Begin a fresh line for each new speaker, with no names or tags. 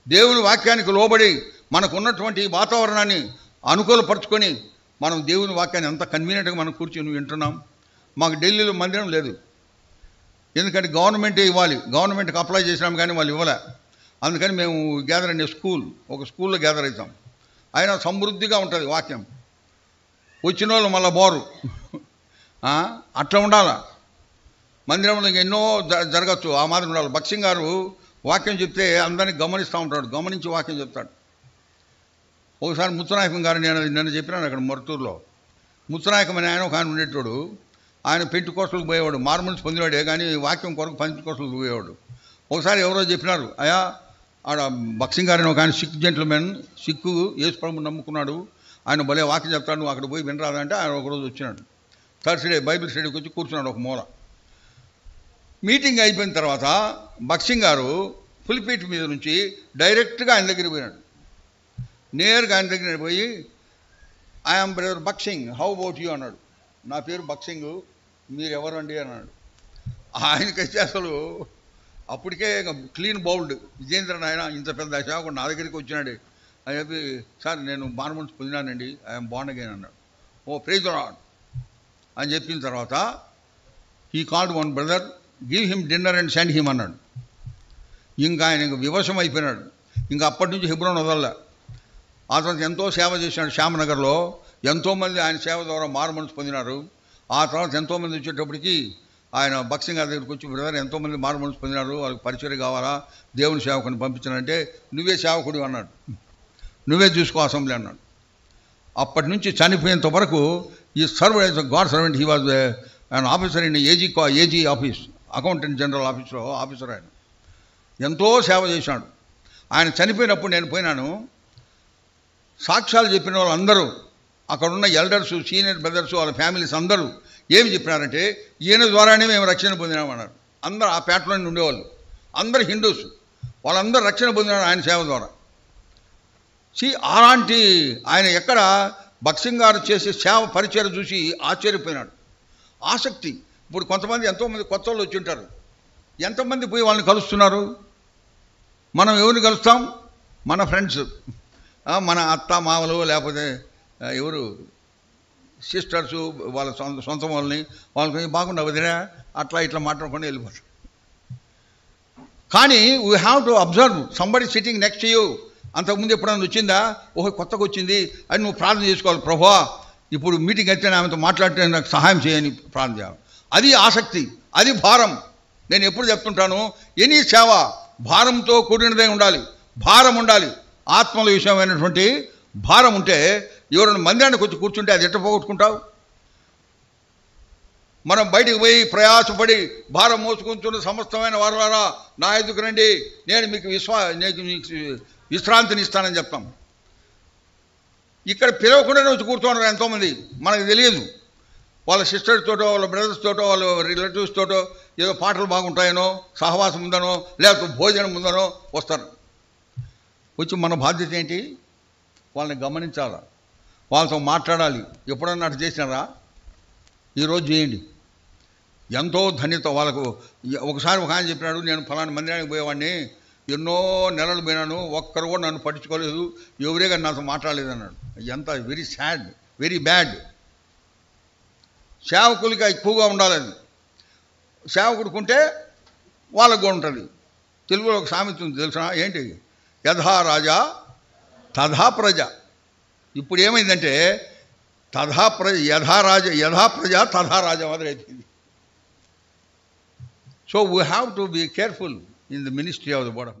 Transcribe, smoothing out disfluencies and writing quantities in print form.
దేవుని వాక్యానికి లోబడి మనకున్నటువంటి వాతావరణాన్ని అనుకూలపరుచుకొని మనం దేవుని వాక్యాన్ని ఎంత కన్వీనియంట్గా మనం కూర్చొని వింటున్నాం. మాకు ఢిల్లీలో మందిరం లేదు, ఎందుకంటే గవర్నమెంటే ఇవ్వాలి. గవర్నమెంట్కి అప్లై చేసినాం కానీ వాళ్ళు ఇవ్వలే. అందుకని మేము గ్యాదర్ అనే ఒక స్కూల్లో గ్యాదర్ అవుతాం. అయినా సమృద్ధిగా ఉంటుంది వాక్యం. వచ్చిన వాళ్ళు మళ్ళీ బోరు. అట్లా ఉండాలా. మందిరంలో ఎన్నో జరగచ్చు, ఆ మాదిరి ఉండాలి. భక్సింగ్ గారు వాక్యం చెప్తే అందరినీ గమనిస్తూ ఉంటాడు, గమనించి వాక్యం చెప్తాడు. ఒకసారి ముత్తునాయకం గారు నేను చెప్పినాను అక్కడ మొరటూరులో. ముత్తునాయకం అని ఆయన ఒక ఆయన ఉండేటోడు. ఆయన పెంటుకోసలకు పోయేవాడు, మార్మల్స్ పొందివాడే కానీ వాక్యం కొరకు పెంటుకోసలకు పోయేవాడు. ఒకసారి ఎవరో చెప్పినారు, అయా ఆడ భక్సింగ్ గారిని ఒక ఆయన సిక్ జెంట్మెన్, సిక్కు యేసు ప్రభువుని నమ్ముకున్నాడు, ఆయన భలే వాక్యం చెప్తాడు, నువ్వు అక్కడ పోయి వినరాదంటే ఆయన ఒకరోజు వచ్చినాడు. థర్స్డే బైబిల్ స్టడీకి వచ్చి కూర్చున్నాడు ఒక మూల. మీటింగ్ అయిపోయిన తర్వాత భక్సింగ్ గారు పులిపీట్ మీద నుంచి డైరెక్ట్గా ఆయన దగ్గరికి పోయినాడు. నేరుగా ఆయన దగ్గర పోయి, ఐఎమ్ బ్రదర్ భక్సింగ్, హౌ అబౌట్ యూ అన్నాడు. నా పేరు భక్సింగ్, మీరు ఎవరండి అన్నాడు. ఆయనకైతే అసలు అప్పటికే క్లీన్ బౌల్డ్. విజేంద్రన్ ఆయన ఇంత పెద్ద సేవకుడు నా దగ్గరికి వచ్చినాడు అని చెప్పి, సార్ నేను మార్మన్స్ పొందినానండి, ఐఎమ్ బార్న్ అగైన్ అన్నాడు. ఓ ప్రైజ్ ది లార్డ్ అని చెప్పిన తర్వాత he called one brother, give him dinner and send him అన్నాడు. ఇంకా ఆయన వివశం అయిపోయినాడు. ఇంకా అప్పటి నుంచి హెబ్రోన్ వదల్లా. ఆ తర్వాత ఎంతో సేవ చేసినాడు. శ్యామనగర్లో ఎంతోమంది ఆయన సేవ ద్వారా మారుమనసు పొందినారు. ఆ తర్వాత ఎంతోమంది వచ్చేటప్పటికి ఆయన భక్సింగ్ గారి దగ్గరికి వచ్చి, బ్రదర్ ఎంతోమంది మారుమనసు పొందినారు, వాళ్ళకి పరిచయం కావాలా, దేవుని సేవకుని పంపించానంటే నువ్వే సేవకుడు అన్నాడు, నువ్వే చూసుకో అసెంబ్లీ అన్నాడు. అప్పటి నుంచి చనిపోయేంత వరకు ఈ serve as a govt servant. He was an officer in AG office, accountant general ఆఫీస్లో ఆఫీసర్. ఆయన ఎంతో సేవ చేశాడు. ఆయన చనిపోయినప్పుడు నేను పోయినాను. సాక్ష్యాలు చెప్పిన వాళ్ళందరూ, అక్కడున్న ఎల్డర్సు, సీనియర్ బ్రదర్సు, వాళ్ళ ఫ్యామిలీస్ అందరూ ఏమి చెప్పినారంటే, ఈయన ద్వారానే మేము రక్షణ పొందినామన్నారు. అందరూ ఆ పేటలో ఉండేవాళ్ళు, అందరూ హిందూస్, వాళ్ళందరూ రక్షణ పొందినారు ఆయన సేవ ద్వారా. అలాంటి ఆయన ఎక్కడ భక్సింగ్ గారు చేసే సేవ పరిచయం చూసి ఆశ్చర్యపోయినాడు. ఆసక్తి. ఇప్పుడు కొంతమంది ఎంతోమంది కొత్త వాళ్ళు వచ్చి ఉంటారు, ఎంతమంది పోయి వాళ్ళని కలుస్తున్నారు. మనం ఎవరిని కలుస్తాం? మన ఫ్రెండ్స్, మన అత్త మామలు, లేకపోతే ఎవరు సిస్టర్సు, వాళ్ళ సొంత వాళ్ళకి బాగుండవు వదినా, అట్లా ఇట్లా మాట్లాడుకొని వెళ్ళిపోతారు. కానీ we have to observe somebody sitting next you. అంతకుముందు ఎప్పుడైనా వచ్చిందా? ఓహో కొత్తగా వచ్చింది అని నువ్వు ప్రార్థన చేసుకోవాలి. ప్రభువా ఇప్పుడు మీటింగ్ అయితే ఆమెతో మాట్లాడితే నాకు సహాయం చేయని ప్రార్థన చేయాలి. అది ఆసక్తి, అది భారం. నేను ఎప్పుడు చెప్తుంటాను, ఎనీ సేవ భారంతో కూడినదే ఉండాలి, భారం ఉండాలి. ఆత్మల విషయమైనటువంటి భారం ఉంటే ఎవరైనా మందిరానికి వచ్చి కూర్చుంటే అది ఎట్ట పోగొట్టుకుంటావు? మనం బయటికి పోయి ప్రయాసపడి భారం మోసుకుంటున్న సమస్తమైన వారులారా నా ఎదుకు రండి, నేను మీకు విశ్రాంతిని ఇస్తానని చెప్తాం. ఇక్కడ పిలవకుండానే వచ్చి కూర్చున్నారు ఎంతోమంది. మనకు తెలియదు, వాళ్ళ సిస్టర్స్ తోటో, వాళ్ళ బ్రదర్స్ తోటో, వాళ్ళ రిలేటివ్స్ తోటో ఏదో పాటలు బాగుంటాయనో, సహవాసం ఉందనో, లేకపోతే భోజనం ఉందనో వస్తారు. వచ్చి మన బాధ్యత ఏంటి? వాళ్ళని గమనించాలా, వాళ్ళతో మాట్లాడాలి. ఎప్పుడన్నా అటు చేసినారా? ఈరోజు చేయండి. ఎంతో ధన్యత వాళ్ళకు. ఒకసారి ఒక ఆయన చెప్పినాడు, నేను ఫలానా మందిరానికి పోయేవాడిని, ఎన్నో నెలలు పోయినాను, ఒక్కరు కూడా నన్ను పట్టించుకోలేదు, ఎవరే కానీ నాతో మాట్లాడలేదు అన్నాడు. ఎంత వెరీ సాడ్, వెరీ బ్యాడ్. సేవకులకి ఎక్కువగా ఉండాలి. అది సేవకుడుకుంటే వాళ్ళకు కూడా ఉంటుంది. తెలుగులో ఒక సామెత ఉంది తెలుసా? ఏంటి? యథా రాజా తథా ప్రజ. ఇప్పుడు ఏమైందంటే యథా ప్రజ తథా రాజా మొదలైపోయింది. So we have to be careful in the ministry of the board of